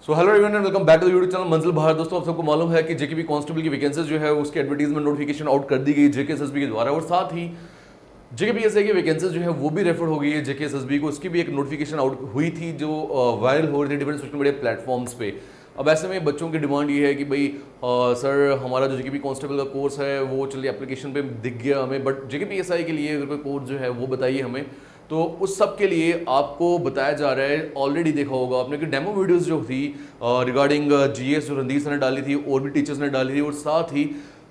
So hello everyone and welcome back to the YouTube channel Manzil Bahar. दोस्तों आप सबको मालूम है कि जेकेपी कांस्टेबल की वैकेंसीज जो है उसकी एडवर्टीजमेंट नोटिफिकेशन आउट कर दी गई जेकेएसएसबी के द्वारा, और साथ ही जेकेपीएसआई की वैकेंसीज जो है वो भी रेफर हो गई है जेकेएसएसबी को। उसकी भी एक नोटिफिकेशन आउट हुई थी जो वायरल हो रही थी डिफरेंट सोशल मीडिया प्लेटफॉर्म्स पे। अब ऐसे में बच्चों की डिमांड ये है कि भाई सर हमारा जो जेकेपी कांस्टेबल का कोर्स है वो चलिए एप्लीकेशन पे दिख गया हमें, बट जेकेपीएसआई के लिए अगर कोई कोर्स जो है वो बताइए हमें। तो उस सब के लिए आपको बताया जा रहा है, ऑलरेडी देखा होगा आपने कि डेमो वीडियोस जो थी रिगार्डिंग जीएस जो रणदीप सर ने डाली थी और भी टीचर्स ने डाली थी, और साथ ही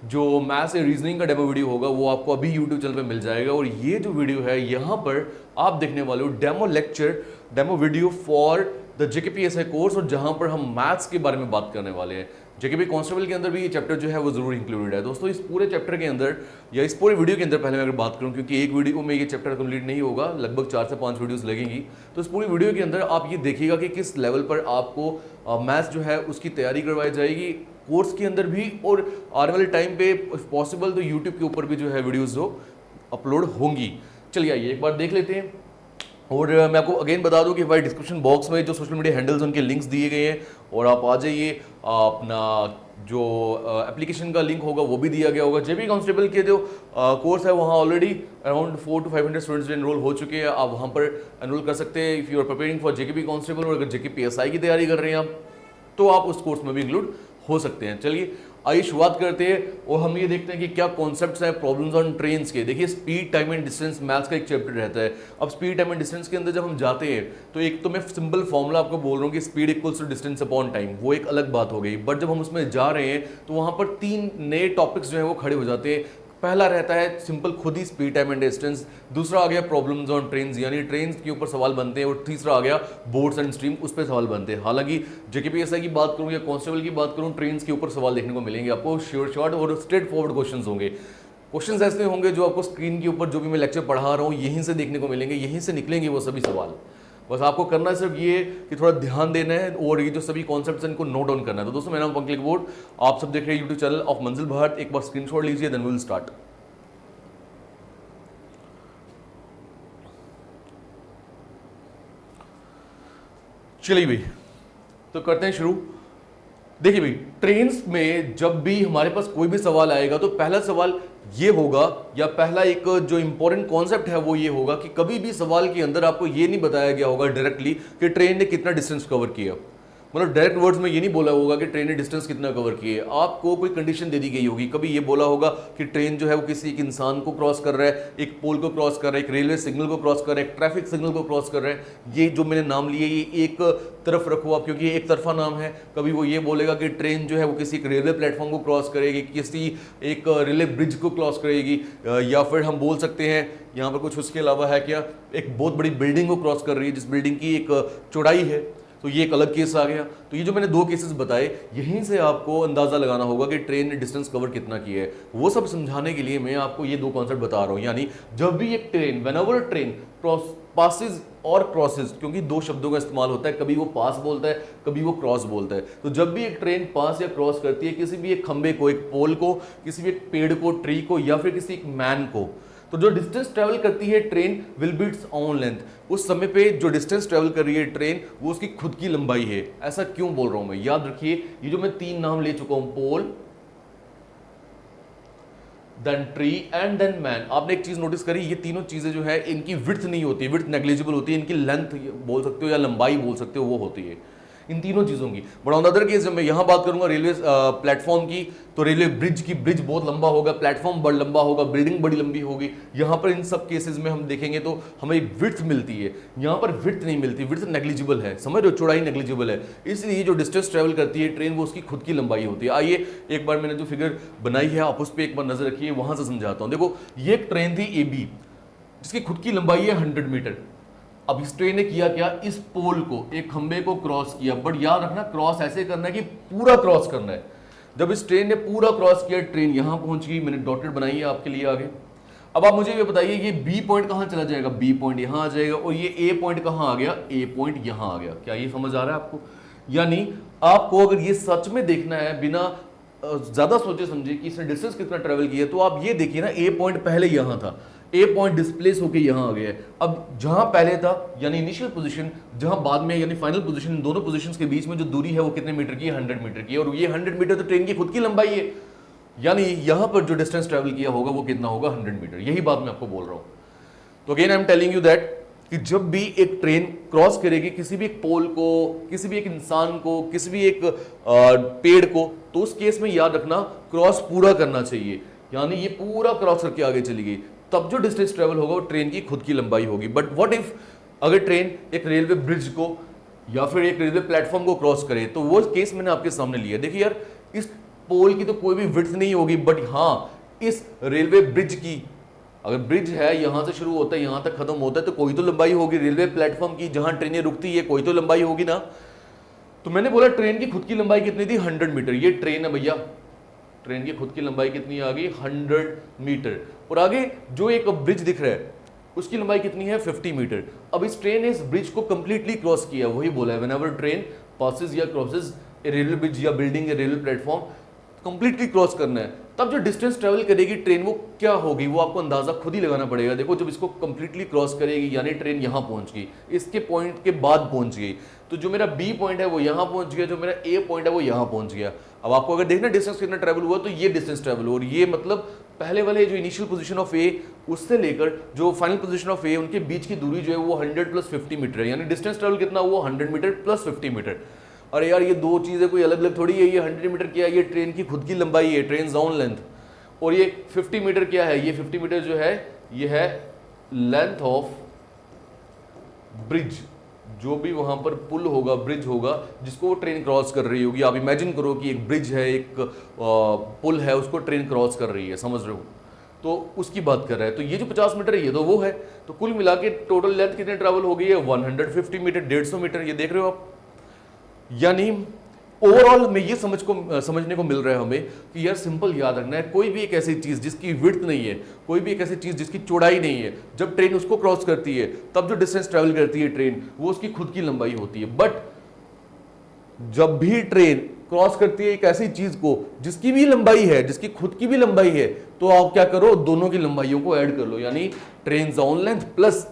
जो मैथ्स या रीजनिंग का डेमो वीडियो होगा वो आपको अभी यूट्यूब चैनल पे मिल जाएगा। और ये जो वीडियो है यहाँ पर आप देखने वाले हो demo lecture, demo video for the JKPSI course, और जहाँ पर हम मैथ्स के बारे में बात करने वाले हैं। जेकेपी कांस्टेबल के अंदर भी ये चैप्टर जो है वो जरूर इंक्लूडेड है। दोस्तों इस पूरे चैप्टर के अंदर या इस पूरे वीडियो के अंदर पहले मैं अगर बात करूं, क्योंकि एक वीडियो में ये चैप्टर कंप्लीट नहीं होगा, लगभग 4 से 5 वीडियोस लगेंगी, तो इस पूरी वीडियो के अंदर आप ये देखिएगा कि किस लेवल पर आपको मैथ्स जो है उसकी तैयारी करवाई जाएगी कोर्स के अंदर भी, और आने वाले टाइम पे पॉसिबल तो यूट्यूब के ऊपर भी जो है वीडियोज जो अपलोड होंगी। चलिए आइए एक बार देख लेते हैं। और मैं आपको अगेन बता दूं कि भाई डिस्क्रिप्शन बॉक्स में जो सोशल मीडिया हैंडल्स उनके लिंक्स दिए गए हैं, और आप आ जाइए, अपना जो एप्लीकेशन का लिंक होगा वो भी दिया गया होगा। जेबी कांस्टेबल के जो कोर्स है वहाँ already around 400 to 500 students enrol हो चुके हैं। आप वहाँ पर एनरोल कर सकते हैं if you are preparing for JKP constable, और अगर जेकेपीएसआई की तैयारी कर रहे हैं आप तो आप उस कोर्स में भी इंक्लूड हो सकते हैं। चलिए आइए शुरुआत करते हैं और हम ये देखते हैं कि क्या कॉन्सेप्ट्स हैं प्रॉब्लम्स ऑन ट्रेन्स के। देखिए speed time and distance maths का एक चैप्टर रहता है। अब स्पीड टाइम एंड डिस्टेंस के अंदर जब हम जाते हैं तो एक तो मैं सिंपल फॉर्मूला आपको बोल रहा हूँ कि speed equals to distance upon time, वो एक अलग बात हो गई। बट जब हम उसमें जा रहे हैं तो वहाँ पर 3 नए टॉपिक्स जो हैं वो खड़े हो जाते हैं। पहला रहता है सिंपल खुद ही स्पीड टाइम एंड डिस्टेंस, दूसरा आ गया प्रॉब्लम्स ऑन ट्रेन्स यानी ट्रेन्स के ऊपर सवाल बनते हैं, और तीसरा आ गया बोर्ड्स एंड स्ट्रीम, उस पर सवाल बनते हैं। हालांकि जेकेपीएसआई की बात करूं या कांस्टेबल की बात करूं, ट्रेन्स के ऊपर सवाल देखने को मिलेंगे आपको, शॉर्ट और स्ट्रेट फॉरवर्ड क्वेश्चन होंगे। क्वेश्चन ऐसे होंगे जो आपको स्क्रीन के ऊपर जो भी मैं लेक्चर पढ़ा रहा हूँ यहीं से देखने को मिलेंगे, यहीं से निकलेंगे वो सभी सवाल। बस आपको करना है सिर्फ ये कि थोड़ा ध्यान देना है और ये जो सभी कॉन्सेप्ट्स हैं इनको नोट डाउन करना है। तो दोस्तों मेरा नाम पंकज बोर्ड, आप सब देख रहे हैं यूट्यूब चैनल ऑफ मंजिल भारत। एक बार स्क्रीनशॉट लीजिए, देन वी विल स्टार्ट। चलिए भाई तो करते हैं शुरू। देखिए भाई ट्रेन्स में जब भी हमारे पास कोई भी सवाल आएगा तो पहला सवाल ये होगा, या पहला एक जो इंपॉर्टेंट कॉन्सेप्ट है वो ये होगा कि कभी भी सवाल के अंदर आपको ये नहीं बताया गया होगा डायरेक्टली कि ट्रेन ने कितना डिस्टेंस कवर किया। मतलब डायरेक्ट वर्ड्स में ये नहीं बोला होगा कि ट्रेन ने डिस्टेंस कितना कवर किया। आपको कोई कंडीशन दे दी गई होगी, कभी ये बोला होगा कि ट्रेन जो है वो किसी एक इंसान को क्रॉस कर रहा है, एक पोल को क्रॉस कर रहा है, एक रेलवे सिग्नल को क्रॉस कर रहा है, एक ट्रैफिक सिग्नल को क्रॉस कर रहा है। ये जो मैंने नाम लिए ये एक तरफ रखो आप, क्योंकि ये एक तरफा नाम है। कभी वो ये बोलेगा कि ट्रेन जो है वो किसी एक रेलवे प्लेटफॉर्म को क्रॉस करेगी, किसी एक रेलवे ब्रिज को क्रॉस करेगी, या फिर हम बोल सकते हैं यहाँ पर कुछ उसके अलावा है क्या, एक बहुत बड़ी बिल्डिंग को क्रॉस कर रही है जिस बिल्डिंग की एक चौड़ाई है, तो ये एक अलग केस आ गया। तो ये जो मैंने 2 केसेस बताए यहीं से आपको अंदाजा लगाना होगा कि ट्रेन ने डिस्टेंस कवर कितना किया है। वो सब समझाने के लिए मैं आपको ये 2 कॉन्सेप्ट बता रहा हूँ। यानी जब भी एक ट्रेन, व्हेनेवर ट्रेन पासेस और क्रॉसेस, क्योंकि 2 शब्दों का इस्तेमाल होता है, कभी वो पास बोलता है कभी वो क्रॉस बोलता है। तो जब भी एक ट्रेन पास या क्रॉस करती है किसी भी एक खंबे को, एक पोल को, किसी भी एक पेड़ को, ट्री को, या फिर किसी एक मैन को, तो जो डिस्टेंस ट्रेवल करती है train will be it's on length. उस समय पे जो डिस्टेंस ट्रेवल कर रही है ट्रेन वो उसकी खुद की लंबाई है। ऐसा क्यों बोल रहा हूं मैं, याद रखिए ये जो मैं 3 नाम ले चुका हूं, pole, then tree and then man. आपने एक चीज नोटिस करी, ये तीनों चीजें जो है इनकी विड्थ नहीं होती, विड्थ नेग्लिजिबल होती है, इनकी लेंथ बोल सकते हो या लंबाई बोल सकते हो वो होती है इन तीनों चीज़ों की। But on the other case जब मैं यहाँ बात करूंगा रेलवे प्लेटफॉर्म की, तो रेलवे ब्रिज की, ब्रिज बहुत लंबा होगा, प्लेटफॉर्म बड़ा लंबा होगा, बिल्डिंग बड़ी लंबी होगी। यहाँ पर इन सब केसेस में हम देखेंगे तो हमें विड्थ मिलती है, यहाँ पर विड्थ नहीं मिलती, विड्थ नेग्लिजिबल है, समझ रहे हो, चौड़ाई नेग्लिजिबल है। इसलिए जो डिस्टेंस ट्रेवल करती है ट्रेन वो उसकी खुद की लंबाई होती है। आइए एक बार मैंने जो फिगर बनाई है आप उस पर एक बार नजर रखिए, वहां से समझाता हूँ। देखो ये एक ट्रेन थी AB जिसकी खुद की लंबाई है 100 मीटर। अब इस ट्रेन ने किया क्या, इस पोल को, एक खंबे को क्रॉस किया। बट याद रखना क्रॉस ऐसे करना है कि पूरा क्रॉस करना है। जब इस ट्रेन ने पूरा क्रॉस किया, ट्रेन यहां पहुंच गई, मैंने डॉटेड बनाई है आपके लिए आगे। अब आप मुझे ये बताइए ये B पॉइंट कहां चला जाएगा, B पॉइंट यहां आ जाएगा, और ये A पॉइंट कहां आ गया, A पॉइंट यहां आ गया। क्या ये समझ आ रहा है आपको? यानी आपको अगर ये सच में देखना है बिना ज्यादा सोचे समझे कि इसने डिस्टेंस कितना ट्रेवल किया, तो आप ये देखिए ना, A पॉइंट पहले यहां था, ए पॉइंट डिस्प्लेस होकर यहां आ गया है। अब जहां पहले था यानी इनिशियल पोजीशन, जहां बाद में यानी फाइनल पोजीशन, इन दोनों पोजीशंस के बीच में जो दूरी है वो कितने मीटर की है? 100 मीटर की है। और ये 100 मीटर तो ट्रेन की खुद की लंबाई है, यानी यहां पर जो डिस्टेंस ट्रेवल किया होगा वो कितना होगा? 100 मीटर। यही बात मैं आपको बोल रहा हूं। तो again I am telling you that कि जब भी एक ट्रेन क्रॉस करेगी किसी भी एक पोल को, किसी भी एक इंसान को, किसी भी एक पेड़ को, तो उस केस में याद रखना क्रॉस पूरा करना चाहिए, यानी ये पूरा क्रॉस करके आगे चली गई, तब जो डिस्टेंस ट्रेवल होगा वो ट्रेन की खुद की लंबाई होगी। बट व्हाट इफ अगर ट्रेन एक रेलवे ब्रिज को या फिर एक रेलवे प्लेटफॉर्म को क्रॉस करे, तो वो केस मैंने आपके सामने लिया। देखिए यार, इस पोल की तो कोई भी विड्थ नहीं होगी, बट हाँ इस रेलवे ब्रिज की, अगर ब्रिज है यहां से शुरू होता है यहां तक खत्म होता है, तो कोई तो लंबाई होगी। रेलवे प्लेटफॉर्म की जहां ट्रेनें रुकती है कोई तो लंबाई होगी ना। तो मैंने बोला ट्रेन की खुद की लंबाई कितनी थी? 100 मीटर। ये ट्रेन है भैया, ट्रेन की खुद की लंबाई कितनी आ गई? 100 मीटर। और आगे जो एक ब्रिज दिख रहा है उसकी लंबाई कितनी है? 50 मीटर। अब इस ट्रेन ने इस ब्रिज को कंप्लीटली क्रॉस किया, वही बोला है व्हेनेवर ट्रेन पासेस या क्रॉसेस ए रेलवे ब्रिज या बिल्डिंग ए रेलवे प्लेटफॉर्म, कंप्लीटली क्रॉस करना है, तब जो डिस्टेंस ट्रेवल करेगी ट्रेन वो क्या होगी वो आपको अंदाजा खुद ही लगाना पड़ेगा। देखो जब इसको कंप्लीटली क्रॉस करेगी यानी ट्रेन यहां पहुंच गई, इसके पॉइंट के बाद पहुंच गई, तो जो मेरा बी पॉइंट है वो यहां पहुंच गया, जो मेरा ए पॉइंट है वो यहां पहुंच गया। अब आपको अगर देखना डिस्टेंस कितना ट्रेवल हुआ, तो ये डिस्टेंस ट्रेवल हुआ, और ये मतलब पहले वाले जो इनिशियल पोजीशन ऑफ ए उससे लेकर जो फाइनल पोजीशन ऑफ ए, उनके बीच की दूरी जो है वो 100 प्लस 50 मीटर है, यानी डिस्टेंस ट्रेवल कितना हुआ? 100 मीटर प्लस 50 मीटर। अरे यार ये दो चीजें कोई अलग अलग थोड़ी है। ये 100 मीटर क्या है? ये ट्रेन की खुद की लंबाई है, ट्रेन जोन लेंथ। और ये 50 मीटर क्या है? ये 50 मीटर जो है ये है लेंथ ऑफ ब्रिज, जो भी वहां पर पुल होगा, ब्रिज होगा, जिसको वो ट्रेन क्रॉस कर रही होगी। आप इमेजिन करो कि एक ब्रिज है, एक पुल है, उसको ट्रेन क्रॉस कर रही है, समझ रहे हो? तो उसकी बात कर रहा है। तो ये जो 50 मीटर है ये तो वो है। तो कुल मिला के टोटल लेंथ कितने ट्रेवल हो गई है? 150 मीटर, 150 मीटर। ये देख रहे हो आप, यानी ओवरऑल में ये समझने को मिल रहा है हमें कि यार सिंपल याद रखना है, कोई भी एक ऐसी चीज जिसकी विड्थ नहीं है, कोई भी एक ऐसी चीज जिसकी चौड़ाई नहीं है, जब ट्रेन उसको क्रॉस करती है तब जो डिस्टेंस ट्रेवल करती है ट्रेन वो उसकी खुद की लंबाई होती है। बट जब भी ट्रेन क्रॉस करती है एक ऐसी चीज को जिसकी भी लंबाई है, जिसकी खुद की भी लंबाई है, तो आप क्या करो? दोनों की लंबाइयों को ऐड कर लो, यानी ट्रेन जोन length plus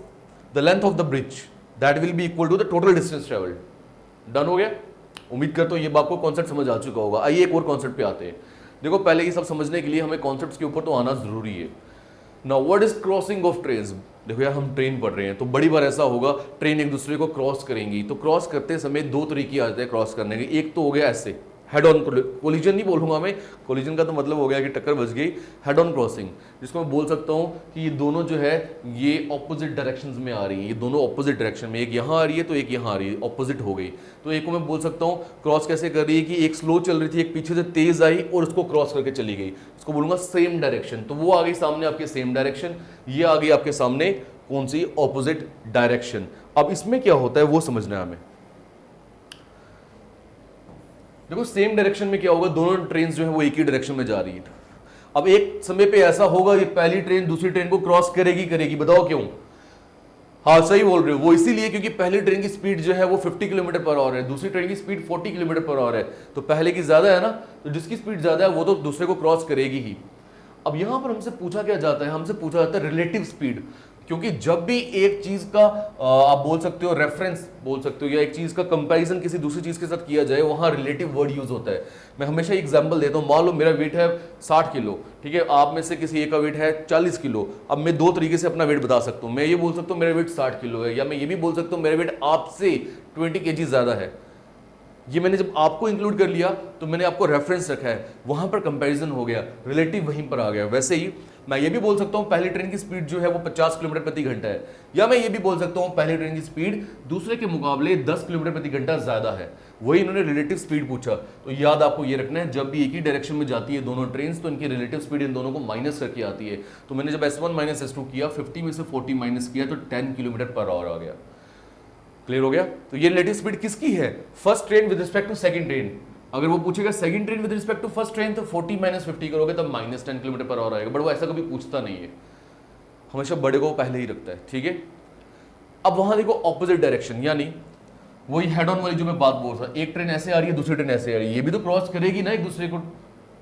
the length of the bridge, that will be equal to the total distance travelled. Done हो गया? उम्मीद करता हूं ये आपको कॉन्सेप्ट समझ आ चुका होगा। आइए एक और कॉन्सेप्ट पे आते हैं। देखो पहले ये सब समझने के लिए हमें कॉन्सेप्ट्स के ऊपर तो आना जरूरी है। Now what is crossing of trains? देखो यार हम ट्रेन पढ़ रहे हैं, तो बड़ी बार ऐसा होगा ट्रेन एक दूसरे को क्रॉस करेंगी, तो क्रॉस करते समय दो तरीके आ जाते हैं क्रॉस करने के। एक तो हो गया ऐसे हेड ऑन, कोलिजन नहीं बोलूंगा मैं, कोलिजन का तो मतलब हो गया कि टक्कर बच गई। हेड ऑन क्रॉसिंग, जिसको मैं बोल सकता हूं कि ये दोनों जो है ये ऑपोजिट डायरेक्शंस में आ रही है, ये दोनों ऑपोजिट डायरेक्शन में, एक यहां आ रही है तो एक यहां आ रही है, ऑपोजिट हो गई। तो एक को मैं बोल सकता हूं क्रॉस कैसे कर रही है कि एक स्लो चल रही थी, एक पीछे से तेज आई और उसको क्रॉस करके चली गई, उसको बोलूंगा सेम डायरेक्शन। तो वो आ गई सामने आपके सेम डायरेक्शन, ये आ गई आपके सामने कौन सी? Opposite direction. अब इसमें क्या होता है वो समझना है हमें। देखो सेम डायरेक्शन में क्या होगा? दोनों ट्रेन जो है वो एक ही डायरेक्शन में जा रही है। अब एक समय पे ऐसा होगा कि पहली ट्रेन दूसरी ट्रेन को क्रॉस करेगी, बताओ क्यों? हाँ सही बोल रहे हो, वो इसीलिए क्योंकि पहली ट्रेन की स्पीड जो है वो 50 किलोमीटर पर आवर है, दूसरी ट्रेन की स्पीड 40 किलोमीटर पर आवर है, तो पहले की ज्यादा है ना, तो जिसकी स्पीड ज्यादा है वो तो दूसरे को क्रॉस करेगी ही। अब यहां पर हमसे पूछा क्या जाता है? हमसे पूछा जाता है रिलेटिव स्पीड, क्योंकि जब भी एक चीज का आप बोल सकते हो रेफरेंस बोल सकते हो, या एक चीज का कंपैरिजन किसी दूसरी चीज के साथ किया जाए, वहां रिलेटिव वर्ड यूज होता है। मैं हमेशा एग्जांपल देता हूं, मान लो मेरा वेट है 60 किलो, ठीक है, आप में से किसी एक का वेट है 40 किलो। अब मैं दो तरीके से अपना वेट बता सकता हूं, मैं ये बोल सकता हूं मेरा वेट 60 किलो है, या मैं ये भी बोल सकता हूं मेरा वेट आपसे 20 kg ज्यादा है। ये मैंने जब आपको इंक्लूड कर लिया तो मैंने आपको रेफरेंस रखा है, वहां पर कंपैरिजन हो गया, रिलेटिव वहीं पर आ गया। वैसे ही मैं ये भी बोल सकता हूं पहली ट्रेन की स्पीड जो है वो 50 किलोमीटर प्रति घंटा है, या मैं ये भी बोल सकता हूं पहली ट्रेन की स्पीड दूसरे के मुकाबले 10 किलोमीटर प्रति घंटा ज्यादा है। वही इन्होंने रिलेटिव स्पीड पूछा, तो याद आपको ये रखना है जब भी एक ही डायरेक्शन में जाती है दोनों ट्रेन, तो इनकी रिलेटिव स्पीड इन दोनों को माइनस करके आती है। तो मैंने जब S1 माइनस S2 किया, 50 में से 40 माइनस किया तो 10 किलोमीटर पर आवर आ गया। क्लियर हो गया? तो ये रिलेटिव स्पीड किसकी है? First train with respect to second train. अगर वो पूछेगा second train with respect to first train, तो 40 माइनस 50 करोगे तब माइनस 10 किलोमीटर पर आवर आएगा। बट वो ऐसा कभी पूछता नहीं है, हमेशा बड़े को पहले ही रखता है, ठीक है। अब वहां देखो ऑपोजिट डायरेक्शन, यानी वही हेड ऑन वाली जो मैं बात बोल रहा, एक ट्रेन ऐसे आ रही है दूसरी ट्रेन ऐसे आ रही है, ये भी तो क्रॉस करेगी ना एक दूसरे को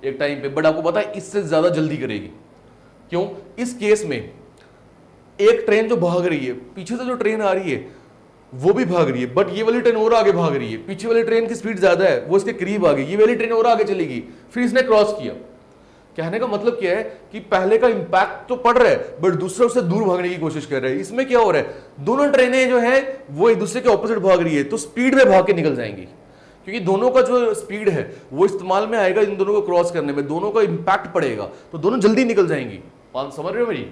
एक टाइम पे, बट आपको पता है इससे ज्यादा जल्दी करेगी। क्यों? इस केस में एक ट्रेन जो भाग रही है, पीछे से जो ट्रेन आ रही है वो भी भाग रही है, बट ये वाली ट्रेन और आगे भाग रही है, पीछे वाली ट्रेन की स्पीड ज्यादा है, वो इसके करीब आ गई, ये वाली ट्रेन और आगे चलेगी, फिर इसने क्रॉस किया। कहने का मतलब क्या है कि पहले का इंपैक्ट तो पड़ रहा है बट दूसरा उससे दूर भागने की कोशिश कर रहा है। इसमें क्या हो रहा है, दोनों ट्रेनें जो है वो एक दूसरे के ऑपोजिट भाग रही है, तो स्पीड में भाग के निकल जाएंगी, क्योंकि दोनों का जो स्पीड है वो इस्तेमाल में आएगा इन दोनों को क्रॉस करने में, दोनों का इंपैक्ट पड़ेगा, तो दोनों जल्दी निकल जाएंगी। बात समझ रहे हो मेरी?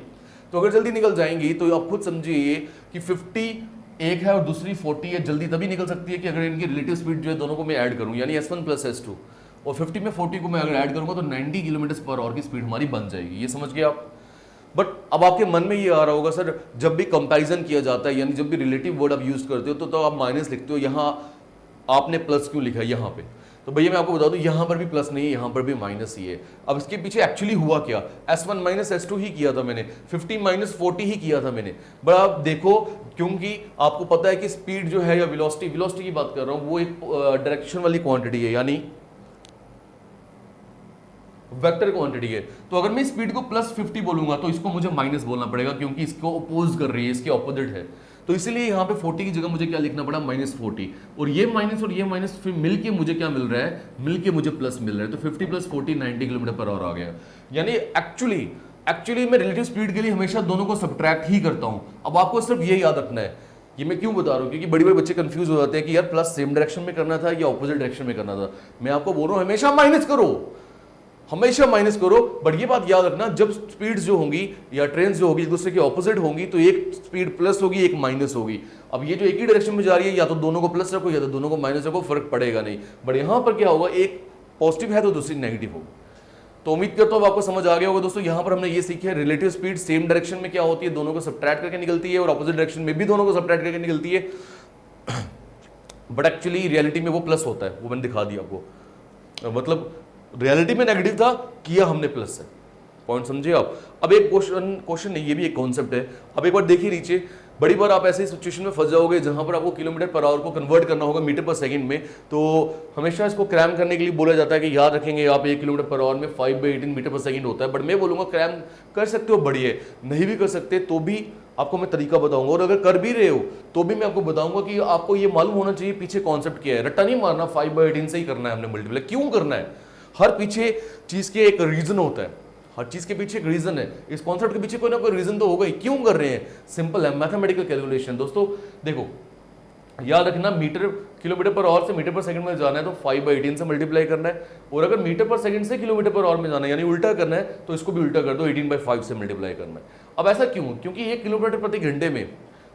तो अगर जल्दी निकल जाएंगी तो आप खुद समझिए कि 50 एक है और दूसरी 40 है, जल्दी तभी निकल सकती है कि अगर इनकी रिलेटिव स्पीड जो है दोनों को मैं ऐड करूं, यानी S1 प्लस S2, और 50 में 40 को मैं अगर ऐड करूंगा तो 90 किलोमीटर पर आवर की स्पीड हमारी बन जाएगी। ये समझ गए आप? बट अब आपके मन में ये आ रहा होगा सर, जब भी कंपैरिजन किया जाता है यानी जब भी रिलेटिव वर्ड आप यूज करते हो तो आप माइनस लिखते हो, यहाँ आपने प्लस क्यों लिखा है यहाँ पे? तो भैया मैं आपको बता दूं, यहाँ पर भी प्लस नहीं है, यहाँ पर भी माइनस ही है। अब इसके पीछे एक्चुअली हुआ क्या, S1 माइनस S2 ही किया था मैंने, 50 माइनस 40 ही किया था मैंने। बट आप देखो, क्योंकि आपको पता है कि स्पीड जो है या वेलोसिटी की बात कर रहा हूं, वो एक डायरेक्शन वाली क्वांटिटी है, यानी वेक्टर क्वांटिटी है। तो अगर मैं स्पीड को प्लस 50 बोलूंगा तो इसको मुझे माइनस बोलना पड़ेगा, क्योंकि इसको अपोज कर रही है, इसके ऑपोजिट है। तो इसीलिए यहाँ पे 40 की जगह मुझे क्या लिखना पड़ा, -40। और ये माइनस फिर मिलके मुझे क्या मिल रहा है, मिलके मुझे प्लस मिल रहा है। तो 50 प्लस 40 90 किलोमीटर पर आवर आ गया। यानी एक्चुअली मैं रिलेटिव स्पीड के लिए हमेशा दोनों को सब्ट्रैक्ट ही करता हूं। अब आपको सिर्फ ये याद रखना है, ये मैं क्यों बता रहा हूँ, क्योंकि बड़े बड़े बच्चे कंफ्यूज हो जाते हैं कि यार प्लस सेम डायरेक्शन में करना था या ऑपोजिट डायरेक्शन में करना था। मैं आपको बोल रहा हूँ हमेशा माइनस करो, हमेशा माइनस करो। बट ये बात याद रखना, जब स्पीड्स जो होंगी या ट्रेन जो होगी एक दूसरे के ऑपोजिट होंगी तो एक स्पीड प्लस होगी, एक माइनस होगी। अब ये जो एक ही डायरेक्शन में जा रही है, या तो दोनों को प्लस रखो या तो दोनों को माइनस रखो, फर्क पड़ेगा नहीं। बट यहां पर क्या होगा, एक पॉजिटिव है तो दूसरी नेगेटिव होगी। तो उम्मीद करता हूं आपको समझ आ गया होगा दोस्तों। यहां पर हमने ये सीखा है रिलेटिव स्पीड सेम डायरेक्शन में क्या होती है, दोनों को सब्ट्रैक्ट करके निकलती है, और ऑपोजिट डायरेक्शन में भी दोनों को सब्ट्रैक्ट करके निकलती है। बट एक्चुअली रियलिटी में वो प्लस होता है, वो मैंने दिखा दिया आपको। मतलब रियलिटी में नेगेटिव था, किया हमने प्लस है। पॉइंट समझे आप? अब एक क्वेश्चन नहीं, ये भी एक कॉन्सेप्ट है। अब एक बार देखिए नीचे, बड़ी बार आप ऐसी सिचुएशन में फंस जाओगे जहां पर आपको किलोमीटर पर आवर को कन्वर्ट करना होगा मीटर पर सेकंड में। तो हमेशा इसको क्रैम करने के लिए बोला जाता है कि याद रखेंगे आप 1 किलोमीटर पर आवर में 5/18 मीटर पर सेकंड होता है। बट मैं बोलूंगा क्रैम कर सकते हो, बढ़िया। नहीं भी कर सकते तो भी आपको मैं तरीका बताऊंगा, और अगर कर भी रहे हो तो भी मैं आपको बताऊंगा कि आपको ये मालूम होना चाहिए पीछे कॉन्सेप्ट क्या है। रट्टा नहीं मारना, 5/18 से ही करना है हमने मल्टीप्लाई। क्यों करना है, हर पीछे चीज के एक रीजन होता है, हर चीज के पीछे एक रीजन है। इस कॉन्सेप्ट के पीछे कोई ना कोई रीजन तो होगा ही। क्यों कर रहे हैं, सिंपल है, मैथमेटिकल कैलकुलेशन। दोस्तों देखो, याद रखना, किलोमीटर पर आवर से मीटर पर सेकंड में जाना है तो 5/18 से मल्टीप्लाई करना है, और अगर मीटर पर सेकंड से किलोमीटर पर आवर में जाना है यानी उल्टा करना है तो इसको भी उल्टा कर दो, 18/5 से मल्टीप्लाई करना है। अब ऐसा क्यों, क्योंकि 1 किलोमीटर प्रति घंटे में,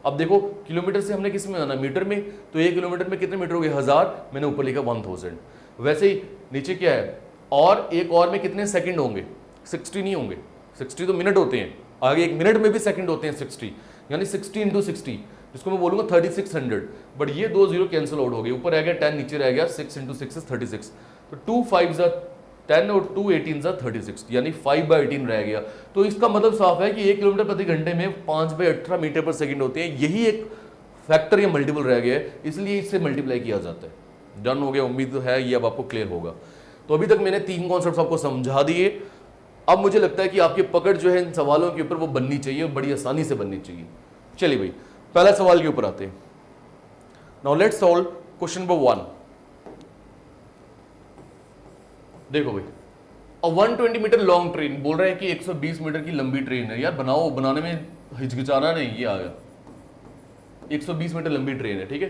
अब देखो किलोमीटर से हमने किस में जाना, मीटर में, तो 1 किलोमीटर में कितने मीटर हो गए, 1000, मैंने ऊपर लिखा 1000। वैसे ही नीचे क्या है, और एक और में कितने सेकंड होंगे, 60 नहीं होंगे, 60 तो मिनट होते हैं, आगे एक मिनट में भी सेकंड होते हैं 60, यानी 60 × 60, जिसको मैं बोलूंगा 3600। बट ये 2 0 कैंसिल आउट हो गए, ऊपर रह गया 10, नीचे रह गया 6 × 6 is 36। तो 2 5 10 और 2 18 36, यानी 5/18 रह गया। तो इसका मतलब साफ है कि 1 किलोमीटर प्रति घंटे में 5/18 मीटर पर सेकंड होते हैं। यही एक फैक्टर या मल्टीपल रह गया है, इसलिए इससे मल्टीप्लाई किया जाता है। डन हो गया, उम्मीद है ये अब आपको क्लियर होगा। तो अभी तक मैंने 3 कॉन्सेप्ट्स आपको समझा दिए। अब मुझे लगता है कि आपकी पकड़ जो है इन सवालों के ऊपर वो बननी चाहिए, बड़ी आसानी से बननी चाहिए। चलिए भाई, पहला सवाल के ऊपर आते हैं। Now let's solve question number 1। देखो भाई, 120 मीटर लॉन्ग ट्रेन, बोल रहे हैं कि 120 मीटर की लंबी ट्रेन है। यार बनाओ, बनाने में हिचकिचाना नहीं, ये आ गया 120 मीटर लंबी ट्रेन है, ठीक है।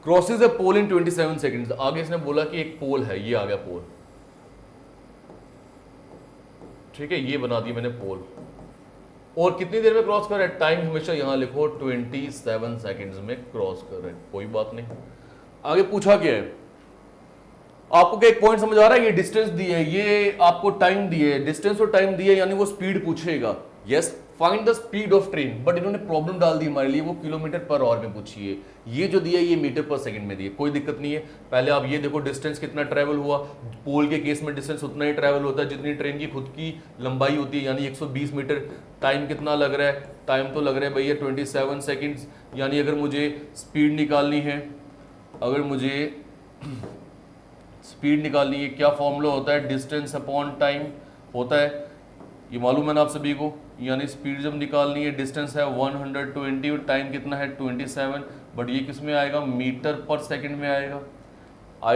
Crosses a pole in 27 seconds. आगे इसने बोला कि एक पोल है, ये आ गया पोल, ठीक है, ये बना दिया मैंने पोल। और कितनी देर में क्रॉस कर रहा है, टाइम हमेशा यहां लिखो, 27 सेकंड्स में क्रॉस कर रहे हैं, कोई बात नहीं। आगे पूछा क्या है, आपको क्या एक पॉइंट समझ आ रहा है, ये डिस्टेंस दी है, ये आपको टाइम दी है, डिस्टेंस और टाइम दी है, यानी वो स्पीड पूछेगा। Yes, find the speed of train. But इन्होंने प्रॉब्लम डाल दी हमारे लिए, वो किलोमीटर पर आवर में पूछी है। ये जो दिया ये मीटर पर सेकंड में दिए, कोई दिक्कत नहीं है। पहले आप ये देखो डिस्टेंस कितना ट्रैवल हुआ, पोल के केस में डिस्टेंस उतना ही ट्रैवल होता है जितनी ट्रेन की खुद की लंबाई होती है, यानी 120 मीटर। टाइम कितना लग रहा है, टाइम तो लग रहा है भैया 27 सेकेंड्स। यानी अगर मुझे स्पीड निकालनी है, अगर मुझे स्पीड निकालनी है, क्या फॉर्मूला होता है, डिस्टेंस अपॉन टाइम होता है, ये मालूम है ना आप सभी को, यानी स्पीड जब निकालनी है, डिस्टेंस है 120 और टाइम कितना है 27, बट ये किस में आएगा, मीटर पर सेकंड में आएगा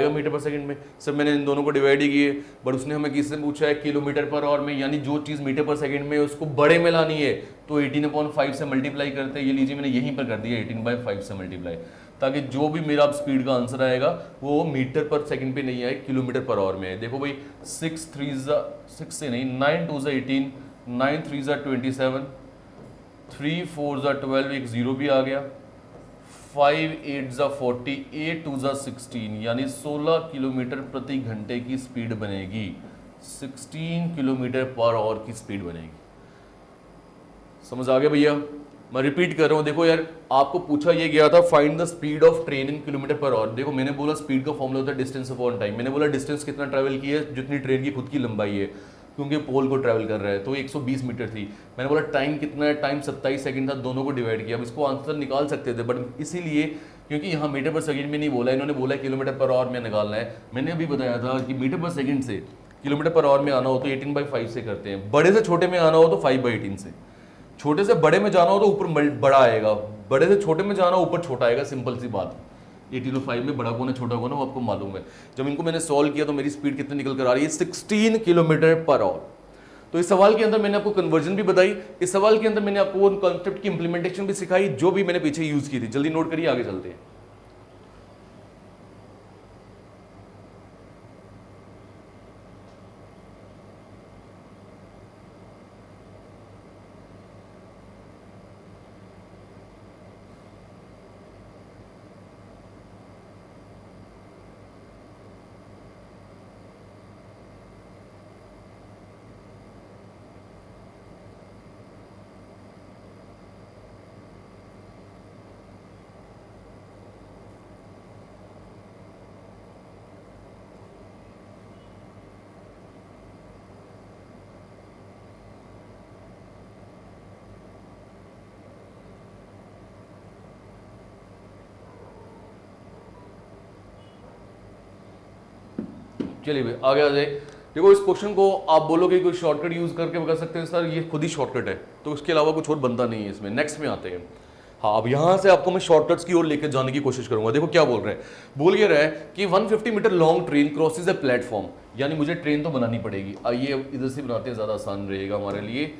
मीटर पर सेकंड में। सर मैंने इन दोनों को डिवाइड ही किए, बट उसने हमें किससे पूछा है, किलोमीटर पर आवर में, यानी जो चीज़ मीटर पर सेकंड में उसको बड़े में लानी है तो 18/5 से मल्टीप्लाई करते हैं। ये लीजिए मैंने यहीं पर कर दिया 18/5 से मल्टीप्लाई, ताकि जो भी मेरा स्पीड का आंसर आएगा वो मीटर पर सेकंड पे नहीं आए, किलोमीटर पर आवर में आए। देखो भाई 6 से नहीं 9 2 18, 9 3 27, 3 4 12, एक 0 भी आ गया, 5 8 40, 8 2 16, यानी 16 किलोमीटर प्रति घंटे की स्पीड बनेगी, 16 किलोमीटर पर आवर की स्पीड बनेगी। समझ आ गया भैया? मैं रिपीट कर रहा हूं, देखो यार आपको पूछा ये गया था find the speed of train in kilometre per our. देखो मैंने बोला स्पीड का फॉर्मूला होता है डिस्टेंस अपॉन टाइम। मैंने बोला डिस्टेंस कितना ट्रैवल की है, जितनी ट्रेन की खुद की लंबाई है, क्योंकि पोल को ट्रैवल कर रहा है तो 120 मीटर थी। मैंने बोला टाइम कितना है, टाइम 27 सेकंड था, दोनों को डिवाइड किया। अब इसको आंसर निकाल सकते थे, बट इसीलिए क्योंकि यहाँ मीटर पर सेकंड में नहीं बोला, इन्होंने बोला किलोमीटर पर आवर में निकालना है। मैंने अभी बताया था कि मीटर पर सेकंड से किलोमीटर पर आवर में आना हो तो 18/5 से करते हैं, बड़े से छोटे में आना हो तो 5/18 से, छोटे से बड़े में जाना हो तो ऊपर बड़ा आएगा, बड़े से छोटे में जाना हो ऊपर छोटा आएगा, सिंपल सी बात। 18/5 में बड़ा कौन है छोटा कौन है वो आपको मालूम है। जब इनको मैंने सॉल्व किया तो मेरी स्पीड कितनी निकल कर आ रही है, 16 किलोमीटर पर आवर। तो इस सवाल के अंदर मैंने आपको कन्वर्जन भी बताई, इस सवाल के अंदर मैंने आपको उन कॉन्सेप्ट की इंप्लीमेंटेशन भी सिखाई जो भी मैंने पीछे यूज की थी। जल्दी नोट करिए, आगे चलते हैं। चलिए भाई आगे आ जाए। देखो इस क्वेश्चन को आप बोलोगे कोई शॉर्टकट यूज करके बता सकते हैं सर, ये खुद ही शॉर्टकट है, तो इसके अलावा कुछ और बनता नहीं है इसमें। नेक्स्ट में आते हैं। हाँ, अब यहाँ से आपको मैं शॉर्टकट्स की ओर लेकर जाने की कोशिश करूंगा। देखो क्या बोल रहे हैं, बोल ये रहा है कि 150 metre long train crosses a platform, यानी मुझे ट्रेन तो बनानी पड़ेगी। आइए इधर से बनाते हैं, ज़्यादा आसान रहेगा हमारे लिए।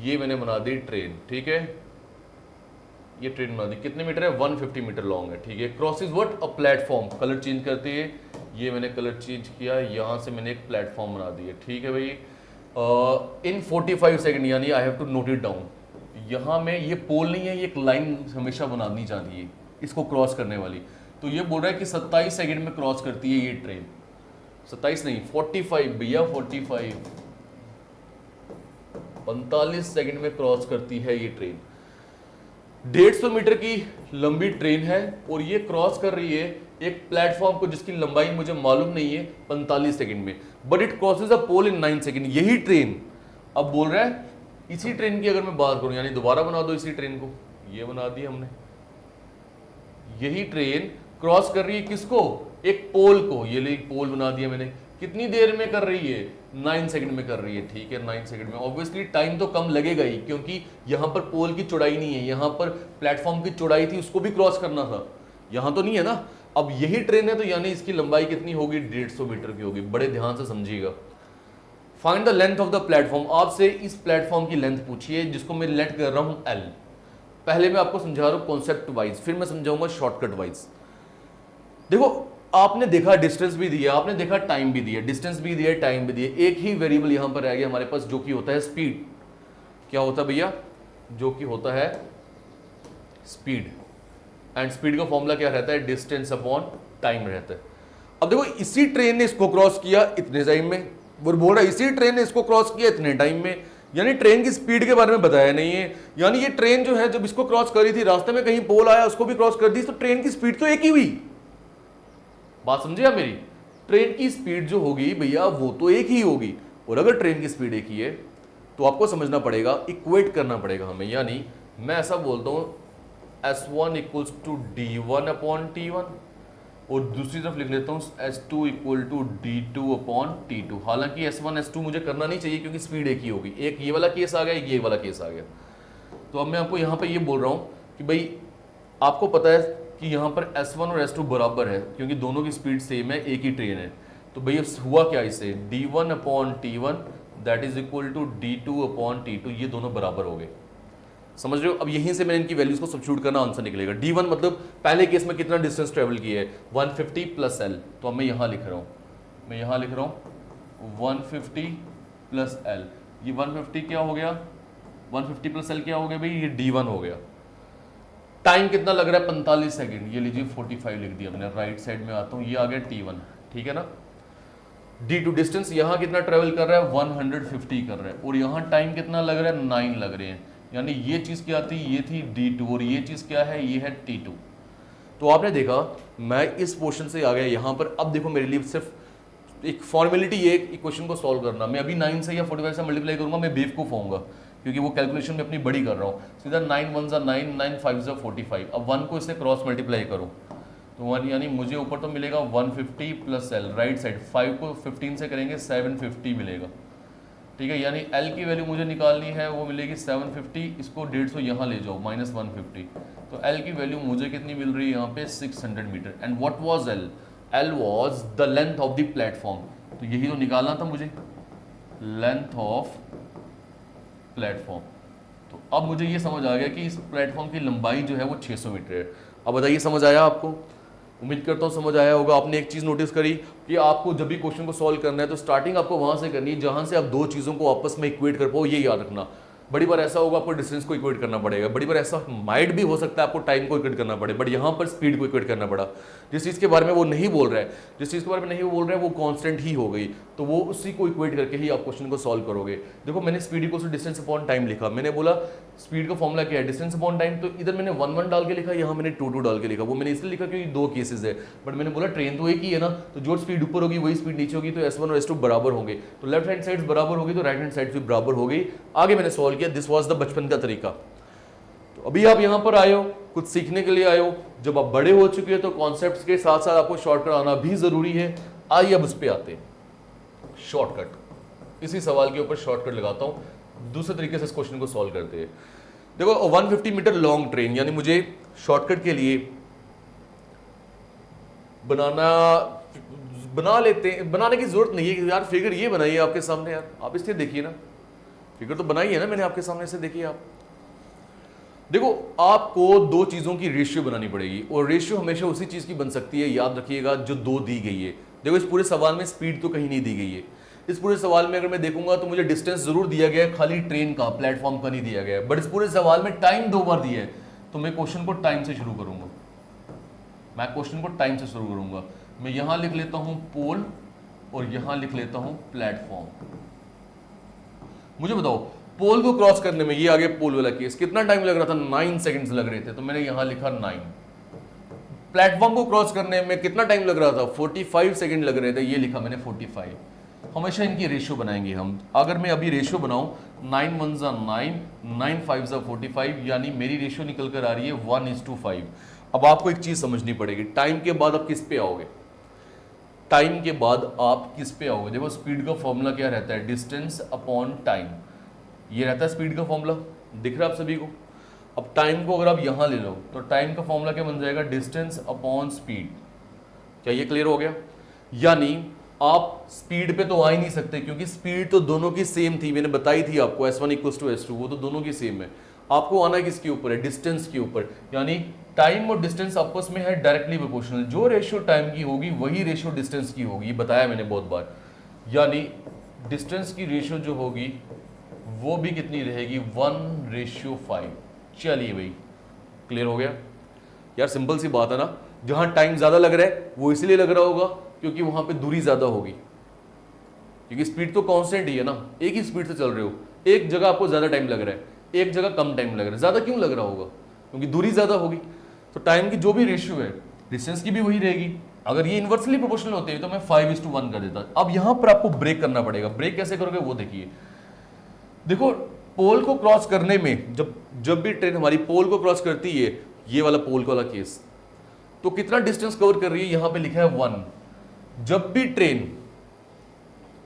ये मैंने बना दी ट्रेन, ठीक है, ये ट्रेन बना दी, कितने मीटर है, 150 मीटर लॉन्ग है, ठीक है। Crosses what, a platform, colour change करते हैं, ये मैंने कलर चेंज किया, यहाँ से मैंने एक प्लेटफॉर्म बना दिया, ठीक है भाई। इन 45 सेकंड, यानी I have to note it down. यहाँ में ये पोल नहीं है, ये एक लाइन हमेशा बनानी चाहिए इसको क्रॉस करने वाली। तो ये बोल रहा है कि 27 सेकंड में क्रॉस करती है ये ट्रेन, 27 नहीं 45 भैया, 45 सेकंड में क्रॉस करती है ये ट्रेन। 150 मीटर की लंबी ट्रेन है और ये क्रॉस कर रही है एक प्लेटफॉर्म को जिसकी लंबाई मुझे मालूम नहीं है 45 सेकंड में, but it crosses a pole in 9 second. यही ट्रेन अब बोल रहा है, इसी ट्रेन की अगर मैं बात करूं, यानी दोबारा बना दो इसी ट्रेन को, ये बना दी हमने, यही ट्रेन क्रॉस कर रही है किसको, एक पोल को, ये ले पोल बना दिया मैंने। कितनी देर में कर रही है, 9 सेकंड में कर रही है, ठीक है 9 सेकंड में। ऑब्वियसली टाइम तो कम लगेगा ही, क्योंकि यहां पर पोल की चौड़ाई नहीं है, यहां पर प्लेटफॉर्म की चौड़ाई थी, उसको भी क्रॉस करना था, यहां तो नहीं है ना। अब यही ट्रेन है तो यानी इसकी लंबाई कितनी होगी, 150 मीटर की होगी। बड़े ध्यान से समझिएगा। Find the length of the platform, आपसे इस प्लेटफॉर्म की लेंथ पूछिए जिसको मैं लेट कर रहा हूं L। पहले मैं आपको समझा रहा हूं कॉन्सेप्ट वाइज, फिर मैं समझाऊंगा शॉर्टकट वाइज। देखो आपने देखा डिस्टेंस भी दिया, आपने देखा टाइम भी दिया, डिस्टेंस भी दिया, टाइम भी दिया, एक ही वेरिएबल यहां पर रह गया हमारे पास जो कि होता है स्पीड। क्या होता है भैया, जो कि होता है स्पीड। एंड स्पीड का फॉर्मूला क्या रहता है, डिस्टेंस अपॉन टाइम रहता है। अब देखो इसी ट्रेन ने इसको क्रॉस किया इतने टाइम में, वो बोल रहा है इसी ट्रेन ने इसको क्रॉस किया इतने टाइम में, यानी ट्रेन की स्पीड के बारे में बताया नहीं है। यानी ये ट्रेन जो है जब इसको क्रॉस करी थी, रास्ते में कहीं पोल आया उसको भी क्रॉस कर दी, तो ट्रेन की स्पीड तो एक ही हुई। बात समझे आप मेरी, ट्रेन की स्पीड जो होगी भैया वो तो एक ही होगी। और अगर ट्रेन की स्पीड एक ही है तो आपको समझना पड़ेगा, इक्वेट करना पड़ेगा हमें। यानी मैं ऐसा बोलता हूं S1 equals to D1 upon T1, और दूसरी तरफ लिख लेता हूँ S2 इक्वल टू d2/t2। हालांकि S1 S2 मुझे करना नहीं चाहिए क्योंकि स्पीड एक ही होगी, एक ये वाला केस आ गया, एक ये वाला केस आ गया। तो अब मैं आपको यहाँ पे ये बोल रहा हूँ कि भाई आपको पता है कि यहाँ पर S1 और S2 बराबर है क्योंकि दोनों की स्पीड सेम है, एक ही ट्रेन है। तो भैया हुआ क्या इससे, d1/t1 that is equal to d2/t2, ये दोनों बराबर हो गए। समझ रहे हो? अब यहीं से मैंने इनकी वैल्यूज को सब्स्टिट्यूट करना, आंसर निकलेगा। d1 मतलब पहले केस में कितना डिस्टेंस ट्रेवल किया है 150 प्लस l, तो अब मैं यहाँ लिख रहा हूँ, 150 प्लस l। ये 150 क्या हो गया, 150 प्लस l क्या हो गया भाई, ये d1 हो गया। टाइम कितना लग रहा है 45 सेकंड, ये लीजिए 45 लिख दिया मैंने। राइट साइड में आता हूँ, ये आ गया t1, ठीक है ना। d2 डिस्टेंस यहाँ कितना ट्रेवल कर रहा है 150 कर रहा है, और यहाँ टाइम कितना लग रहा है 9 लग रहे हैं, यानी ये चीज क्या थी, ये थी d2 और ये चीज क्या है, ये है t2। तो आपने देखा मैं इस पोर्शन से आ गया यहाँ पर। अब देखो मेरे लिए सिर्फ एक फॉर्मेलिटी है एक क्वेश्चन को सॉल्व करना। मैं अभी 9 से या 45 से मल्टीप्लाई करूंगा, मैं बेवकूफ होऊंगा क्योंकि वो कैलकुलेशन में अपनी बड़ी कर रहा हूँ। सीधा 9 1 9 9 5 45। अब 1 को इससे क्रॉस मल्टीप्लाई करूँ तो 1 यानी मुझे ऊपर तो मिलेगा 150 प्लस l, राइट साइड 5 को 15 से करेंगे 750 मिलेगा, ठीक है। यानी l की वैल्यू मुझे निकालनी है, वो मिलेगी 750। इसको 150 यहाँ ले जाओ माइनस 150, तो l की वैल्यू मुझे कितनी मिल रही है यहाँ पे 600 metre. And what was l, l was the length of the platform. तो यही तो निकालना था मुझे, लेंथ ऑफ प्लेटफॉर्म। तो अब मुझे ये समझ आ गया कि इस प्लेटफॉर्म की लंबाई जो है वो 600 मीटर है। अब बताइए समझ आया आपको? उम्मीद करता हूँ समझ आया होगा। आपने एक चीज़ नोटिस करी कि आपको जब भी क्वेश्चन को सॉल्व करना है तो स्टार्टिंग आपको वहां से करनी है जहां से आप दो चीज़ों को आपस में इक्वेट कर पाओ। ये याद रखना, बड़ी बार ऐसा होगा आपको डिस्टेंस को इक्वेट करना पड़ेगा, बड़ी बार ऐसा माइट भी हो सकता है आपको टाइम को इक्वेट करना पड़े, बट यहाँ पर स्पीड को इक्वेट करना पड़ा। जिस चीज़ के बारे में वो नहीं बोल रहा है, जिस चीज़ के बारे में नहीं बोल रहा है वो कांस्टेंट ही हो गई, तो वो उसी को इक्वेट करके ही आप क्वेश्चन को सॉल्व करोगे। देखो मैंने speed equals to distance upon time लिखा, मैंने बोला स्पीड का फॉर्मूला क्या है, डिस्टेंस अपॉन टाइम। तो इधर मैंने 1 1 डाल के लिखा, यहाँ मैंने 2 2 डाल के लिखा। वो मैंने इसलिए लिखा क्योंकि दो केसेस है, बट मैंने बोला ट्रेन तो एक ही है ना, तो जो स्पीड ऊपर होगी वही स्पीड नीचे होगी, तो S1 और S2 बराबर होंगे। तो लेफ्ट हैंड साइड बराबर होगी तो राइट हैंड साइड भी बराबर हो गई। आगे मैंने सॉल्व किया, दिस वाज द बचपन का तरीका। तो अभी आप यहाँ पर आए हो, कुछ सीखने के लिए आए हो। जब आप बड़े हो चुके हो तो कॉन्सेप्ट्स के साथ साथ आपको शॉर्टकट आना भी जरूरी है। आइए अब उस पे आते हैं, शॉर्टकट। इसी सवाल के ऊपर शॉर्टकट लगाता हूं, दूसरे तरीके से इस क्वेश्चन को सॉल्व करते हैं। देखो 150 मीटर लॉन्ग ट्रेन, यानी मुझे शॉर्टकट के लिए बना लेते हैं। बनाने की जरूरत नहीं है यार, फिगर ये बनाइए आपके सामने यार, आप इससे देखिए ना, फिगर तो बनाई है ना मैंने आपके सामने से, देखिए आप। देखो आपको दो चीजों की रेशियो बनानी पड़ेगी, और रेशियो हमेशा उसी चीज की बन सकती है, याद रखिएगा, जो दो दी गई है। देखो इस पूरे सवाल में स्पीड तो कहीं नहीं दी गई है। इस पूरे सवाल में अगर मैं देखूंगा तो मुझे डिस्टेंस जरूर दिया गया है, खाली ट्रेन का, प्लेटफॉर्म का नहीं दिया गया है। बट इस पूरे सवाल में टाइम 2 बार दिया है, तो मैं क्वेश्चन को टाइम से शुरू करूंगा। मैं यहां लिख लेता हूं पोल और यहां लिख लेता हूं प्लेटफॉर्म। मुझे बताओ पोल को क्रॉस करने में, ये आगे पोल वाला केस, कितना टाइम लग रहा था? 9 सेकंड्स लग रहे थे, तो मैंने यहां लिखा 9। प्लेटफॉर्म को क्रॉस करने में कितना टाइम लग रहा था? 45 सेकंड लग रहे थे, ये लिखा मैंने 45। हमेशा इनकी रेशियो बनाएंगे हम। अगर मैं अभी रेशियो बनाऊं 9 1 9, 9 5 45, यानी मेरी रेशियो निकल कर आ रही है 1:5। अब आपको एक चीज समझनी पड़ेगी, टाइम के बाद आप किस पे आओगे? टाइम के बाद आप किस पे आओगे? देखो स्पीड का फॉर्मूला क्या रहता है, डिस्टेंस अपॉन टाइम, ये रहता है स्पीड का फॉर्मूला, दिख रहा है आप सभी को। अब टाइम को अगर आप यहां ले लो तो टाइम का फॉर्मूला क्या बन जाएगा, डिस्टेंस अपॉन स्पीड। क्या ये क्लियर हो गया? यानी आप स्पीड पे तो आ ही नहीं सकते, क्योंकि स्पीड तो दोनों की सेम थी, मैंने बताई थी आपको, S1 इक्वल्स टू S2, वो तो दोनों की सेम है। आपको आना किसके ऊपर है? डिस्टेंस के ऊपर। यानी टाइम और डिस्टेंस आपस में है डायरेक्टली प्रोपोर्शनल, जो रेशियो टाइम की होगी वही रेशियो डिस्टेंस की होगी, ये बताया मैंने बहुत बार। यानी डिस्टेंस की रेशियो जो होगी वो भी कितनी रहेगी, 1:5। चलिए भाई क्लियर हो गया यार, सिंपल सी बात है ना। जहां टाइम ज्यादा लग रहा है वो इसलिए लग रहा होगा क्योंकि वहां पे दूरी ज्यादा होगी, क्योंकि स्पीड तो कांस्टेंट ही है ना, एक ही स्पीड से चल रहे हो। एक जगह आपको ज्यादा टाइम लग रहा है, एक जगह कम टाइम लग रहा है। ज्यादा क्यों लग रहा होगा? क्योंकि दूरी ज्यादा होगी। तो टाइम की जो भी रेशियो है डिस्टेंस की भी वही रहेगी। अगर ये इनवर्सली प्रोपोर्शनल होते हैं तो मैं 5:1 कर देता। अब यहां पर आपको ब्रेक करना पड़ेगा। ब्रेक कैसे करोगे वो देखिए। देखो पोल को क्रॉस करने में, जब भी ट्रेन हमारी पोल को क्रॉस करती है, ये वाला पोल वाला केस, तो कितना डिस्टेंस कवर कर रही है, यहां पे लिखा है 1। जब भी ट्रेन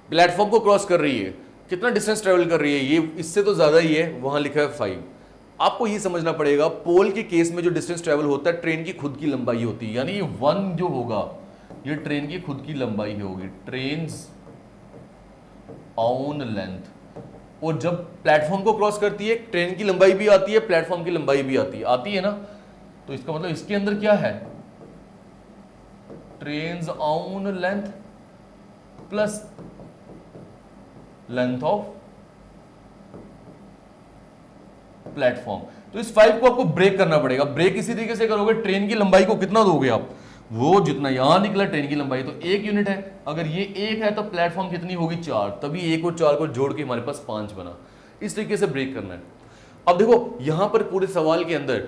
प्लेटफॉर्म को क्रॉस कर रही है कितना डिस्टेंस ट्रेवल कर रही है, ये इससे तो ज्यादा ही है, वहां लिखा है 5। आपको ये समझना पड़ेगा पोल के केस में जो डिस्टेंस ट्रेवल होता है ट्रेन की खुद की लंबाई होती है, यानी ये 1 जो होगा ये ट्रेन की खुद की लंबाई होगी, ट्रेन्स ऑन लेंथ। और जब प्लेटफॉर्म को क्रॉस करती है ट्रेन की लंबाई भी आती है, प्लेटफॉर्म की लंबाई भी आती है ना। तो इसका मतलब इसके अंदर क्या है, trains on length plus length of platform. तो इस 5 को आपको ब्रेक करना पड़ेगा। ब्रेक इसी तरीके से करोगे, ट्रेन की लंबाई को कितना दोगे आप, वो जितना यहां निकला ट्रेन की लंबाई तो 1 यूनिट है, अगर ये 1 है तो प्लेटफॉर्म कितनी होगी 4, तभी 1 और 4 को जोड़ के हमारे पास 5 बना। इस तरीके से ब्रेक करना है। अब देखो यहां पर पूरे सवाल के अंदर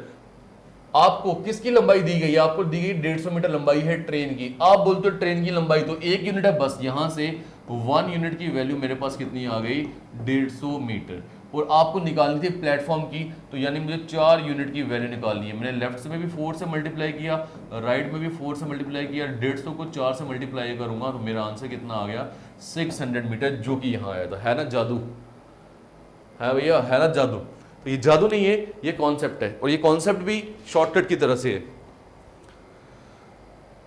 आपको किसकी लंबाई दी गई है, आपको दी गई 150 मीटर लंबाई है ट्रेन की। आप बोलते हो ट्रेन की लंबाई तो 1 यूनिट है, बस यहां से 1 यूनिट की वैल्यू मेरे पास कितनी आ गई 150 मीटर। और आपको निकालनी थी प्लेटफॉर्म की, तो यानी मुझे 4 यूनिट की वैल्यू निकालनी है। मैंने लेफ्ट से में भी 4 से मल्टीप्लाई किया, राइट में भी 4 से मल्टीप्लाई किया, 150 को 4 से मल्टीप्लाई करूंगा तो मेरा आंसर कितना आ गया 600 मीटर, जो कि यहां आया था। है ना जादू, है भैया, है ना जादू। तो ये जादू नहीं है, ये कॉन्सेप्ट है, और ये कॉन्सेप्ट भी शॉर्टकट की तरह से है।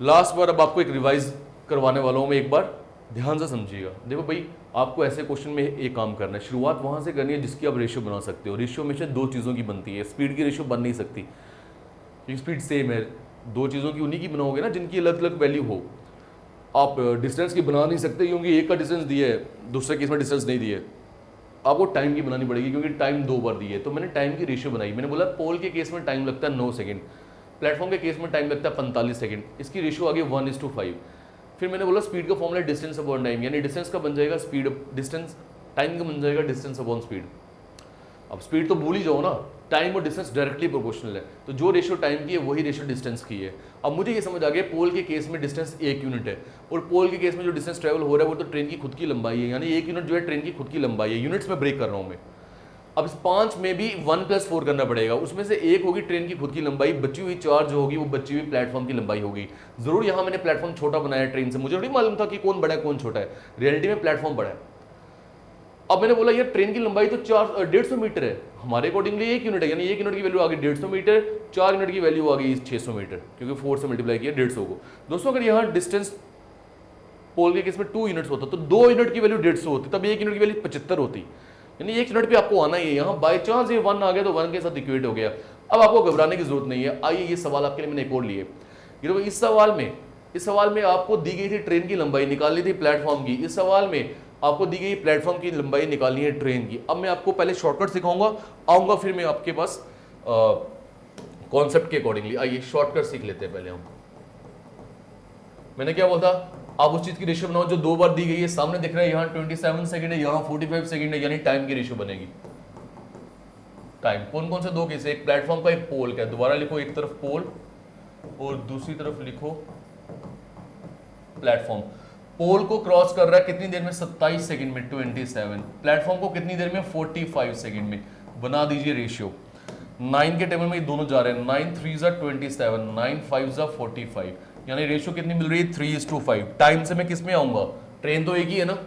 लास्ट बार अब आपको एक रिवाइज करवाने वाला हूं मैं, एक बार ध्यान से समझिएगा। देखो भाई, आपको ऐसे क्वेश्चन में एक काम करना है, शुरुआत वहां से करनी है जिसकी आप रेशियो बना सकते हो। रेशियो हमेशा 2 चीज़ों की बनती है, स्पीड की रेशियो बन नहीं सकती क्योंकि स्पीड सेम है। 2 चीज़ों की उन्हीं की बनाओगे ना जिनकी अलग अलग वैल्यू हो। आप डिस्टेंस की बना नहीं सकते क्योंकि एक का डिस्टेंस दिया है, दूसरे केस में डिस्टेंस नहीं दिया है। आपको टाइम की बनानी पड़ेगी क्योंकि टाइम 2 बार दी है। तो मैंने टाइम की रेशियो बनाई। मैंने बोला पोल के केस में टाइम लगता है 9 सेकंड, प्लेटफॉर्म के केस में टाइम लगता है 45 सेकंड। इसकी रेशियो आ गई 1:5। फिर मैंने बोला स्पीड का फॉर्मूला डिस्टेंस अपॉन टाइम, यानी डिस्टेंस का बन जाएगा स्पीड, डिस्टेंस टाइम का बन जाएगा डिस्टेंस अपॉन स्पीड। अब स्पीड तो भूल ही जाओ ना, टाइम और डिस्टेंस डायरेक्टली प्रोपोर्शनल है, तो जो रेशियो टाइम की है वही रेशियो डिस्टेंस की है। अब मुझे ये समझ आ गया पोल के केस में डिस्टेंस 1 यूनिट है, और पोल के केस में जो डिस्टेंस ट्रेवल हो रहा है वो तो ट्रेन की खुद की लंबाई है, यानी 1 यूनिट जो है ट्रेन की खुद की लंबाई है। यूनिट्स में ब्रेक कर रहा हूँ मैं। अब इस 5 में भी 1+4 करना पड़ेगा, उसमें से 1 होगी ट्रेन की खुद की लंबाई, बची हुई 4 जो होगी वो बची हुई प्लेटफॉर्म की लंबाई होगी। जरूर यहाँ मैंने प्लेटफॉर्म छोटा बनाया ट्रेन से, मुझे थोड़ी मालूम था कि कौन बड़ा है कौन छोटा है, रियलिटी में प्लेटफॉर्म बड़ा है। अब मैंने बोला यार ट्रेन की लंबाई तो 150 मीटर है, हमारे अकॉर्डिंगली 1 यूनिट है, यानी 1 यूनिट की वैल्यू आ गई 150 मीटर, 4 यूनिट की वैल्यू आ गई 600 मीटर, क्योंकि 4 से मल्टीप्लाई किया 150 को। दोस्तों अगर यहाँ डिस्टेंस पोल के केस में 2 यूनिट्स होता तो 2 यूनिट की वैल्यू 150 होती, तब 1 यूनिट की वैल्यू 75 होती, यानी 1 यूनिट पे आपको आना ही है। यहाँ बाई चांस ये 1 आ गया तो 1 के साथ इक्वेट हो गया। अब आपको घबराने की जरूरत नहीं है। आइए ये सवाल आपके लिए मैंने एक और लिए। इस सवाल में आपको दी गई थी ट्रेन की लंबाई, निकालनी थी प्लेटफॉर्म की। इस सवाल में आपको दी गई प्लेटफॉर्म की लंबाई निकालनी है ट्रेन की। अब मैं आपको पहले शॉर्टकट सिखाऊंगा, आऊंगा फिर मैं आपके पास कॉन्सेप्ट के अकॉर्डिंगली। आइए शॉर्टकट सीख लेते हैं पहले हम। मैंने क्या बोला, आप उस चीज की रेशियो बनाओ जो 2 बार दी गई है। सामने दिख रहा है यहाँ 27 सेकंड है, यहाँ 45 सेकंड है, यानी टाइम की रेशियो बनेगी। टाइम कौन कौन से 2 केस है, एक प्लेटफॉर्म का एक पोल का। दोबारा लिखो, एक तरफ पोल और दूसरी तरफ लिखो प्लेटफॉर्म। पोल को क्रॉस कर रहा है कितनी देर में, 27 सेकंड में 27। प्लेटफॉर्म को कितनी देर में, 45 सेकंड में। बना दीजिए रेशियो। 9 के टेबल में ये दोनों जा रहे हैं, 9 3 जा 27, 9 5 जा 45, यानी रेशियो कितनी मिल रही है 3:5। टाइम से मैं किस में आऊंगा, ट्रेन तो एक ही है ना,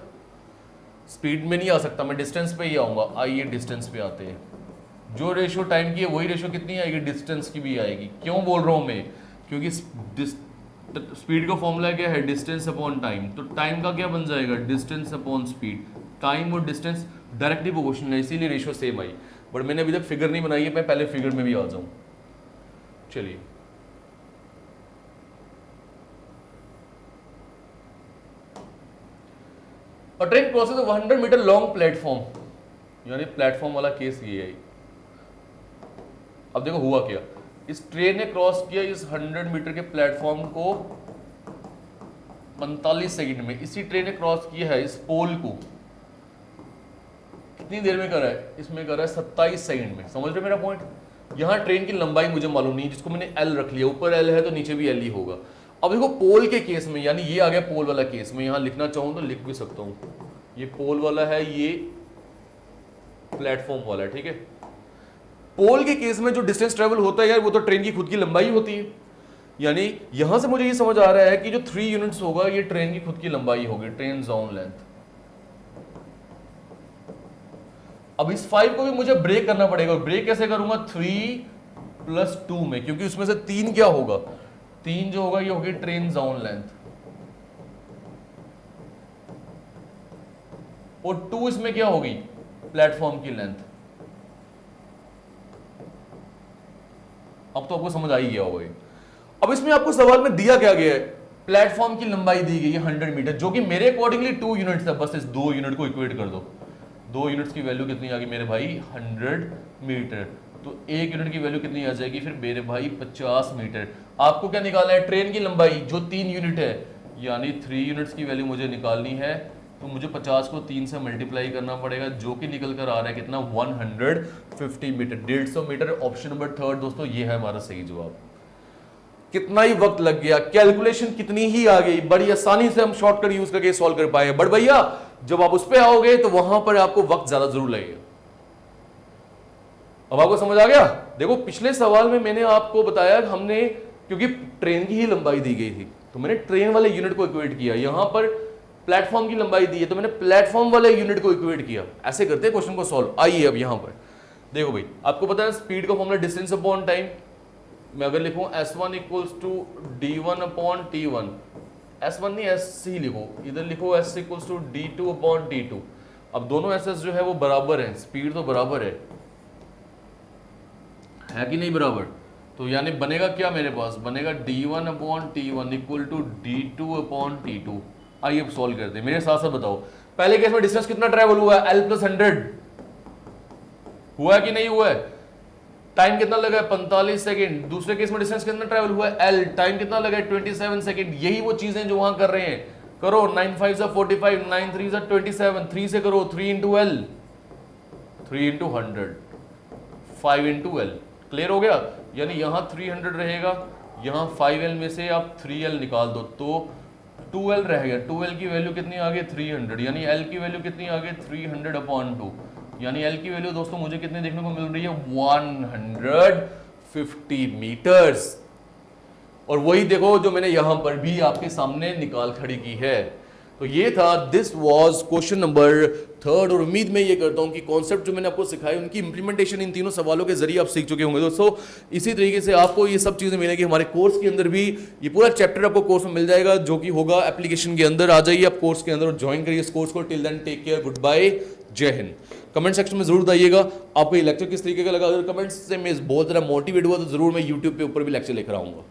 स्पीड में नहीं आ सकता मैं, डिस्टेंस पे ही आऊंगा। आइए डिस्टेंस पे आते हैं। जो रेशियो टाइम की है वही रेशियो कितनी आएगी, डिस्टेंस की भी आएगी। क्यों बोल रहा हूं मैं, क्योंकि स्पीड का फॉर्मूला क्या है, डिस्टेंस अपॉन टाइम। तो टाइम का क्या बन जाएगा, डिस्टेंस अपॉन स्पीड। टाइम और डिस्टेंस डायरेक्टली प्रोपोर्शनल है, इसीलिए रेशियो सेम आई। बट मैंने अभी तक फिगर नहीं बनाई है, मैं पहले फिगर में भी आ जाऊं। चलिए A train crosses a 100 metre long platform, यानी प्लेटफॉर्म वाला केस ये है। अब देखो हुआ क्या, इस ट्रेन ने क्रॉस किया इस 100 मीटर के प्लेटफॉर्म को 45 सेकंड में। इसी ट्रेन ने क्रॉस किया है इस पोल को कितनी देर में कर रहा है, इसमें कर रहा है 27 सेकंड में। समझ रहे मेरा पॉइंट। यहां ट्रेन की लंबाई मुझे मालूम नहीं, जिसको मैंने एल रख लिया, ऊपर एल है तो नीचे भी एल ही होगा। अब देखो पोल के केस में, यानी ये आ गया पोल वाला केस में, यहां लिखना चाहूं तो लिख भी सकता हूं, ये पोल वाला है, ये प्लेटफॉर्म वाला है, ठीक है। पोल के केस में जो डिस्टेंस ट्रेवल होता है यार वो तो ट्रेन की खुद की लंबाई होती है। यानी यहां से मुझे ये समझ आ रहा है कि जो 3 यूनिट्स होगा ये ट्रेन की खुद की लंबाई होगी, ट्रेन जोन लेंथ। अब इस 5 को भी मुझे ब्रेक करना पड़ेगा, और ब्रेक कैसे करूंगा, 3+2 में, क्योंकि उसमें से 3 क्या होगा, 3 जो होगा ये होगी ट्रेन जोन लेंथ, और 2 इसमें क्या होगी, प्लेटफॉर्म की लेंथ। अब तो आपको समझ आ ही गया होगा ये। अब इसमें आपको सवाल में दिया क्या गया है, प्लेटफॉर्म की लंबाई दी गई है 100 मीटर, जो कि मेरे अकॉर्डिंगली 2 यूनिट्स है, बस इस 2 यूनिट को इक्वेट कर दो। 2 यूनिट्स की वैल्यू कितनी आ गई मेरे भाई, 100 मीटर। तो 1 यूनिट की वैल्यू कितनी आ जाएगी फिर मेरे भाई, 50 मीटर। आपको क्या निकालना है, ट्रेन की लंबाई जो 3 यूनिट है, यानी 3 यूनिट्स की वैल्यू मुझे निकालनी है, तो मुझे 50 को 3 से मल्टीप्लाई करना पड़ेगा, जो कि निकल कर आ रहा है कितना, 150 मीटर, 150 मीटर। ऑप्शन नंबर 3 दोस्तों ये है हमारा सही जवाब। कितना ही वक्त लग गया, कैलकुलेशन कितनी ही आ गई, बड़ी आसानी से हम शॉर्टकट यूज करके सॉल्व कर पाए। बट भैया जब आप उस पे आओगे तो वहां पर आपको वक्त ज्यादा जरूर लगेगा। अब आपको समझ आ गया। देखो पिछले सवाल में मैंने आपको बताया हमने, क्योंकि ट्रेन की ही लंबाई दी गई थी तो मैंने ट्रेन वाले यूनिट को इक्वेट किया, यहां पर प्लेटफॉर्म की लंबाई दी है तो मैंने प्लेटफॉर्म वाले यूनिट को इक्वेट किया। ऐसे करते हैं क्वेश्चन को सॉल्व। आइए अब यहां पर देखो भाई, आपको पता है स्पीड का फॉर्मूला डिस्टेंस अपॉन टाइम। मैं अगर लिखूं S1 equals to D1 upon T1, S1 नहीं S ही लिखो, इधर लिखो S equals to D2 upon T2। अब दोनों एसएस जो है वो बराबर है, स्पीड तो बराबर है कि नहीं बराबर, तो यानी बनेगा क्या मेरे पास, बनेगा D1 upon T1 equal to D2 upon T2। आइए अब सॉल्व करते हैं, मेरे साथ साथ बताओ। पहले केस में डिस्टेंस कितना ट्रेवल हुआ है, L+100 हुआ है कि नहीं हुआ है, टाइम कितना लगा है 45 सेकंड। दूसरे केस में डिस्टेंस कितना ट्रेवल हुआ है L, टाइम कितना लगा है 27 सेकंड। यही वो चीजें जो वहां कर रहे हैं, करो 9 5 45, 9 3 27, 3 से करो 3 into L, 3 into 100, 5 into L। Clear हो गया, यानी यहां 300 रहेगा, यहां 5L में से आप 3L निकाल दो तो 2L रहेगा। 2L की वैल्यू कितनी आ गई 300, यानी L की वैल्यू कितनी आ गई 300 अपॉन 2, यानी L की वैल्यू दोस्तों मुझे कितने देखने को मिल रही है 150 मीटर्स। और वही देखो जो मैंने यहां पर भी आपके सामने निकाल खड़ी की है। तो ये था, दिस वाज क्वेश्चन नंबर 3, और उम्मीद मैं ये करता हूं कि कॉन्सेप्ट जो मैंने आपको सिखाए उनकी इंप्लीमेंटेशन इन तीनों सवालों के जरिए आप सीख चुके होंगे दोस्तों। इसी तरीके से आपको ये सब चीजें मिलेंगी हमारे कोर्स के अंदर भी। ये पूरा चैप्टर आपको कोर्स में मिल जाएगा, जो कि होगा एप्लीकेशन के अंदर। आ जाइए आप कोर्स के अंदर और ज्वाइन करिए इस कोर्स को। Till then take care, goodbye, जय हिंद। कमेंट सेक्शन में जरूर बताइएगा आपको ये लेक्चर किस तरीके का लगा। अगर कमेंट्स से मैं बहुत ज़्यादा मोटिवेट हुआ तो जरूर मैं यूट्यूब पे ऊपर भी लेक्चर लेकर आऊंगा।